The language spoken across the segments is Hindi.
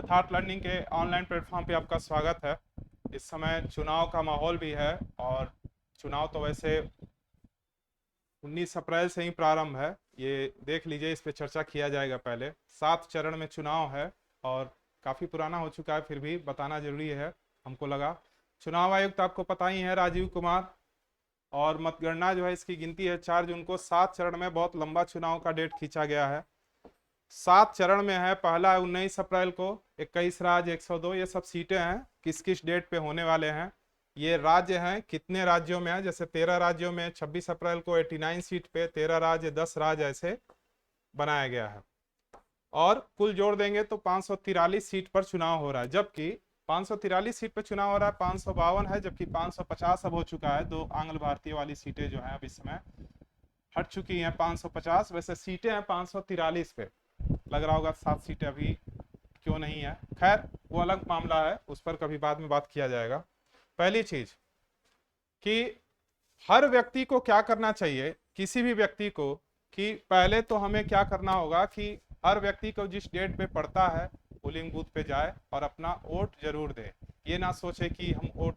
यथार्थ लर्निंग के ऑनलाइन प्लेटफॉर्म पे आपका स्वागत है। इस समय चुनाव का माहौल भी है और चुनाव तो वैसे 19 अप्रैल से ही प्रारंभ है। ये देख लीजिए, इस पे चर्चा किया जाएगा। पहले 7 चरण में चुनाव है और काफ़ी पुराना हो चुका है, फिर भी बताना जरूरी है हमको लगा। चुनाव आयुक्त आपको पता ही है, राजीव कुमार। और मतगणना जो है, इसकी गिनती है 4 जून को। 7 चरण में बहुत लंबा चुनाव का डेट खींचा गया है। 7 चरण में है। पहला है 19 अप्रैल को, 21 राज्य 102, ये सब सीटें हैं। किस किस डेट पे होने वाले हैं, ये राज्य हैं कितने राज्यों में है। जैसे 13 राज्यों में 26 अप्रैल को 89 सीट पे 13 राज्य 10 राज्य ऐसे बनाया गया है। और कुल जोड़ देंगे तो 543 सीट पर चुनाव हो रहा है। जबकि 543 सीट पर चुनाव हो रहा है, 552 है, जबकि 550 अब हो चुका है। 2 आंग्ल भारतीय वाली सीटें जो है अब इस समय हट चुकी हैं। 550 वैसे सीटें हैं 543 पे। लग रहा होगा 7 सीटें अभी क्यों नहीं है, खैर वो अलग मामला है, उस पर कभी बाद में बात किया जाएगा। पहली चीज कि हर व्यक्ति को क्या करना चाहिए, किसी भी व्यक्ति को, कि पहले तो हमें क्या करना होगा कि हर व्यक्ति को जिस डेट पे पड़ता है पोलिंग बूथ पे जाए और अपना वोट जरूर दे। ये ना सोचे कि हम वोट,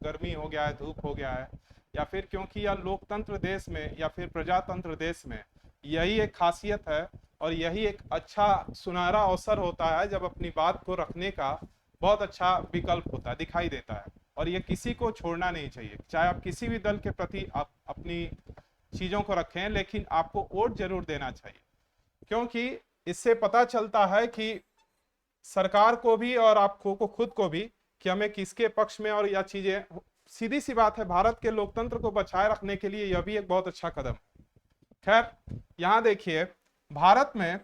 गर्मी हो गया है, धूप हो गया है, या फिर क्योंकि यह लोकतंत्र देश में या फिर प्रजातंत्र देश में यही एक खासियत है और यही एक अच्छा सुनहरा अवसर होता है जब अपनी बात को रखने का बहुत अच्छा विकल्प होता है, दिखाई देता है। और ये किसी को छोड़ना नहीं चाहिए, चाहे आप किसी भी दल के प्रति आप अपनी चीजों को रखें, लेकिन आपको वोट जरूर देना चाहिए। क्योंकि इससे पता चलता है कि सरकार को भी और आपको को खुद को भी कि हमें किसके पक्ष में, और यह चीजें सीधी सी बात है, भारत के लोकतंत्र को बचाए रखने के लिए यह भी एक बहुत अच्छा कदम है। खैर, यहां देखिए, भारत में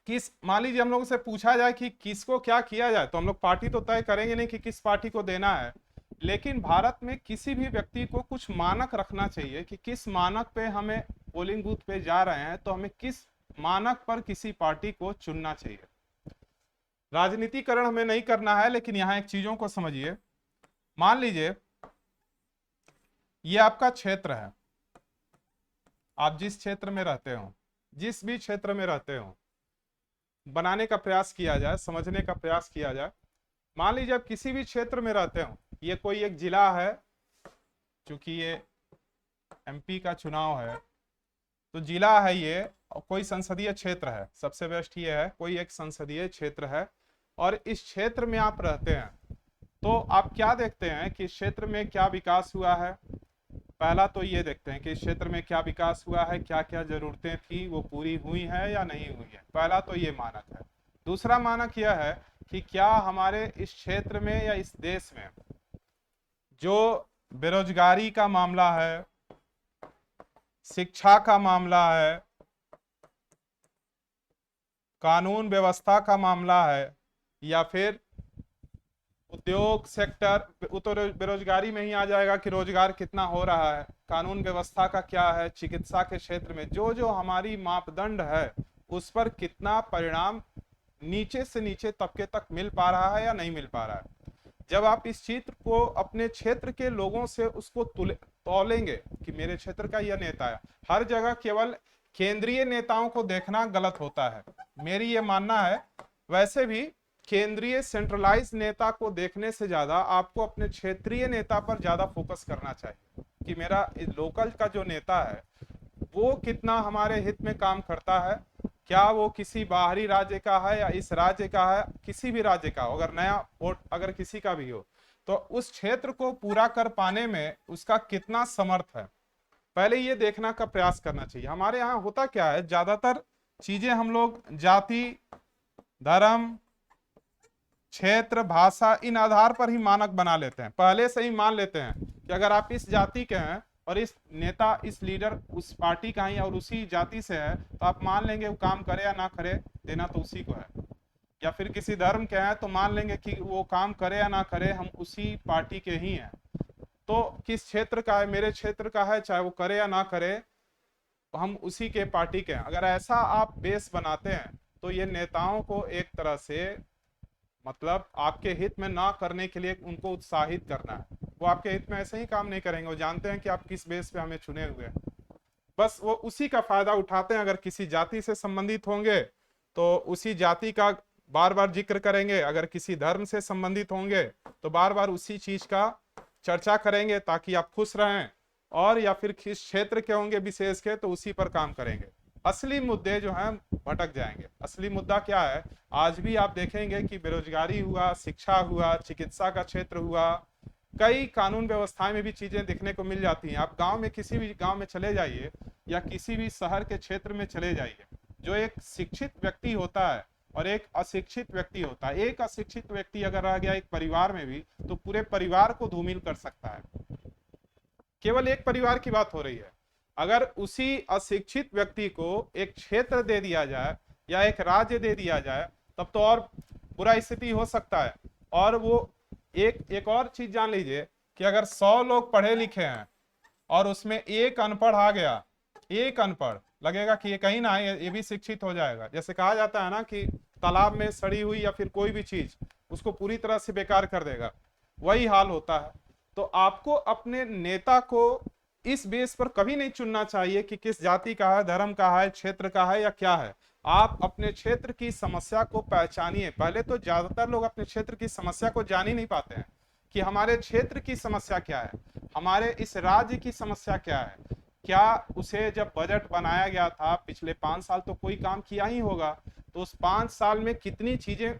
किस, मान लीजिए हम लोगों से पूछा जाए कि किसको क्या किया जाए, तो हम लोग पार्टी तो तय करेंगे नहीं कि किस पार्टी को देना है, लेकिन भारत में किसी भी व्यक्ति को कुछ मानक रखना चाहिए कि किस मानक पे हमें पोलिंग बूथ पे जा रहे हैं तो हमें किस मानक पर किसी पार्टी को चुनना चाहिए। राजनीतिकरण हमें नहीं करना है, लेकिन यहां एक चीजों को समझिए। मान लीजिए ये आपका क्षेत्र है, आप जिस क्षेत्र में रहते हो, जिस भी क्षेत्र में रहते हो, बनाने का प्रयास किया जाए, समझने का प्रयास किया जाए। मान लीजिए आप किसी भी क्षेत्र में रहते हो, ये कोई एक जिला है, क्योंकि ये एमपी का चुनाव है तो जिला है ये, और कोई संसदीय क्षेत्र है, सबसे बेस्ट ये है, कोई एक संसदीय क्षेत्र है और इस क्षेत्र में आप रहते हैं, तो आप क्या देखते हैं कि इस क्षेत्र में क्या विकास हुआ है। पहला तो ये देखते हैं कि इस क्षेत्र में क्या विकास हुआ है, क्या क्या जरूरतें थी वो पूरी हुई है या नहीं हुई है। पहला तो ये मानक है। दूसरा मानक यह है कि क्या हमारे इस क्षेत्र में या इस देश में जो बेरोजगारी का मामला है, शिक्षा का मामला है, कानून व्यवस्था का मामला है, या फिर उद्योग सेक्टर, तो बेरोजगारी में ही आ जाएगा कि रोजगार कितना हो रहा है, कानून व्यवस्था का क्या है, चिकित्सा के क्षेत्र में जो जो हमारी मापदंड है उस पर कितना परिणाम नीचे से नीचे तबके तक मिल पा रहा है या नहीं मिल पा रहा है। जब आप इस क्षेत्र को अपने क्षेत्र के लोगों से उसको तौलेंगे कि मेरे क्षेत्र का यह नेता है, हर जगह केवल केंद्रीय नेताओं को देखना गलत होता है, मेरी ये मानना है। वैसे भी केंद्रीय सेंट्रलाइज नेता को देखने से ज्यादा आपको अपने क्षेत्रीय नेता पर ज्यादा फोकस करना चाहिए कि मेरा लोकल का जो नेता है वो कितना हमारे हित में काम करता है, क्या वो किसी बाहरी राज्य का है या इस राज्य का है, किसी भी राज्य का, अगर नया वोट अगर किसी का भी हो तो उस क्षेत्र को पूरा कर पाने में उसका कितना समर्थ है, पहले ये देखना का प्रयास करना चाहिए। हमारे यहाँ होता क्या है, ज्यादातर चीजें हम लोग जाति, धर्म, क्षेत्र, भाषा, इन आधार पर ही मानक बना लेते हैं। पहले से ही मान लेते हैं कि अगर आप इस जाति के हैं और इस नेता, इस लीडर उस पार्टी का ही और उसी जाति से है, तो आप मान लेंगे वो काम करे या ना करे, देना तो उसी को है। या फिर किसी धर्म के हैं तो मान लेंगे कि वो काम करे या ना करे, हम उसी पार्टी के ही हैं। तो किस क्षेत्र का है, मेरे क्षेत्र का है, चाहे वो करे या ना करे, हम उसी के पार्टी के हैं। अगर ऐसा आप बेस बनाते हैं तो ये नेताओं को एक तरह से, मतलब आपके हित में ना करने के लिए उनको उत्साहित करना है। वो आपके हित में ऐसे ही काम नहीं करेंगे, वो जानते हैं कि आप किस बेस पे हमें चुने हुए हैं, बस वो उसी का फायदा उठाते हैं। अगर किसी जाति से संबंधित होंगे तो उसी जाति का बार बार जिक्र करेंगे, अगर किसी धर्म से संबंधित होंगे तो बार बार उसी चीज का चर्चा करेंगे ताकि आप खुश रहें, और या फिर किस क्षेत्र के होंगे विशेष के तो उसी पर काम करेंगे। असली मुद्दे जो हैं भटक जाएंगे। असली मुद्दा क्या है, आज भी आप देखेंगे कि बेरोजगारी हुआ, शिक्षा हुआ, चिकित्सा का क्षेत्र हुआ, कई कानून व्यवस्थाएं में भी चीजें देखने को मिल जाती हैं। आप गांव में, किसी भी गांव में चले जाइए या किसी भी शहर के क्षेत्र में चले जाइए, जो एक शिक्षित व्यक्ति होता है और एक अशिक्षित व्यक्ति होता है, एक अशिक्षित व्यक्ति अगर रह गया एक परिवार में भी तो पूरे परिवार को धूमिल कर सकता है। केवल एक परिवार की बात हो रही है। अगर उसी अशिक्षित व्यक्ति को एक क्षेत्र दे दिया जाए या एक राज्य दे दिया जाए तब तो और बुरा स्थिति हो सकता है। और वो एक और चीज जान लीजिए कि अगर 100 लोग पढ़े लिखे हैं और उसमें एक अनपढ़ आ गया, एक अनपढ़, लगेगा कि ये कहीं ना ये भी शिक्षित हो जाएगा। जैसे कहा जाता है ना कि तालाब में सड़ी हुई या फिर कोई भी चीज उसको पूरी तरह से बेकार कर देगा, वही हाल होता है। तो आपको अपने नेता को इस बेस पर कभी नहीं चुनना चाहिए कि किस जाति का है, धर्म का है, क्षेत्र का है या क्या है। आप अपने क्षेत्र की समस्या को पहचानिए। पहले तो ज्यादातर लोग अपने क्षेत्र की समस्या को जान ही नहीं पाते हैं कि हमारे क्षेत्र की समस्या क्या है, हमारे इस राज्य की समस्या क्या है। क्या उसे जब बजट बनाया गया था पिछले 5 साल तो कोई काम किया ही होगा, तो उस 5 साल में कितनी चीजें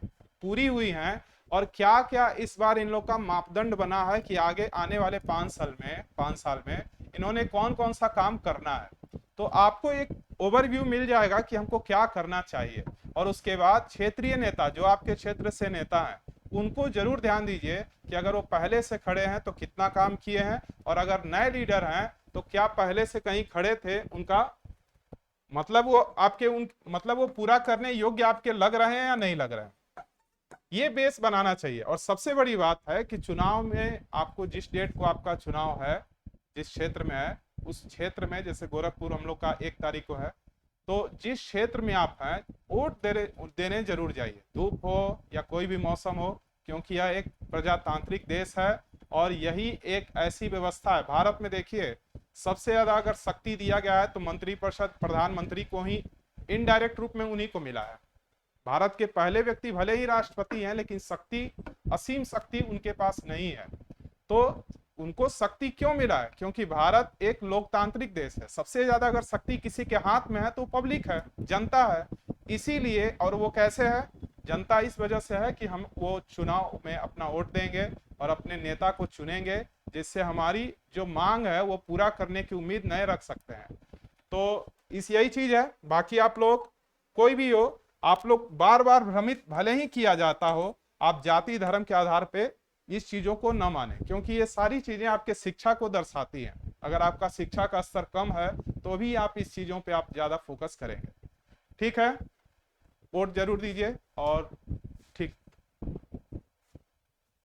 पूरी हुई हैं और क्या क्या इस बार इन लोग का मापदंड बना है कि आगे आने वाले 5 साल में इन्होंने कौन कौन सा काम करना है। तो आपको एक ओवरव्यू मिल जाएगा कि हमको क्या करना चाहिए। और उसके बाद क्षेत्रीय नेता, जो आपके क्षेत्र से नेता हैं, उनको जरूर ध्यान दीजिए कि अगर वो पहले से खड़े हैं तो कितना काम किए हैं, और अगर नए लीडर हैं तो क्या पहले से कहीं खड़े थे, उनका मतलब वो आपके उन मतलब वो पूरा करने योग्य आपके लग रहे हैं या नहीं लग रहे हैं, ये बेस बनाना चाहिए। और सबसे बड़ी बात है कि चुनाव में आपको जिस डेट को आपका चुनाव है, जिस क्षेत्र में है, उस क्षेत्र में, जैसे गोरखपुर हम लोग का 1 तारीख को है, तो जिस क्षेत्र में आप हैं वोट देने जरूर जाइए, धूप हो या कोई भी मौसम हो, क्योंकि यह एक प्रजातांत्रिक देश है और यही एक ऐसी व्यवस्था है। भारत में देखिए सबसे ज्यादा अगर शक्ति दिया गया है तो मंत्रिपरिषद, प्रधानमंत्री को ही इनडायरेक्ट रूप में उन्हीं को मिला है। भारत के पहले व्यक्ति भले ही राष्ट्रपति हैं लेकिन शक्ति, असीम शक्ति उनके पास नहीं है। तो उनको शक्ति क्यों मिला है? क्योंकि भारत एक लोकतांत्रिक देश है। सबसे ज्यादा अगर शक्ति किसी के हाथ में है तो पब्लिक है, जनता है। इसीलिए, और वो कैसे है, जनता इस वजह से है कि हम वो चुनाव में अपना वोट देंगे और अपने नेता को चुनेंगे जिससे हमारी जो मांग है वो पूरा करने की उम्मीद नहीं रख सकते हैं। तो इस यही चीज है। बाकी आप लोग कोई भी हो, आप लोग बार बार भ्रमित भले ही किया जाता हो, आप जाति धर्म के आधार पे इस चीजों को न माने, क्योंकि ये सारी चीजें आपके शिक्षा को दर्शाती हैं। अगर आपका शिक्षा का स्तर कम है तो भी आप इस चीजों पे आप ज्यादा फोकस करेंगे। ठीक है, वोट जरूर दीजिए और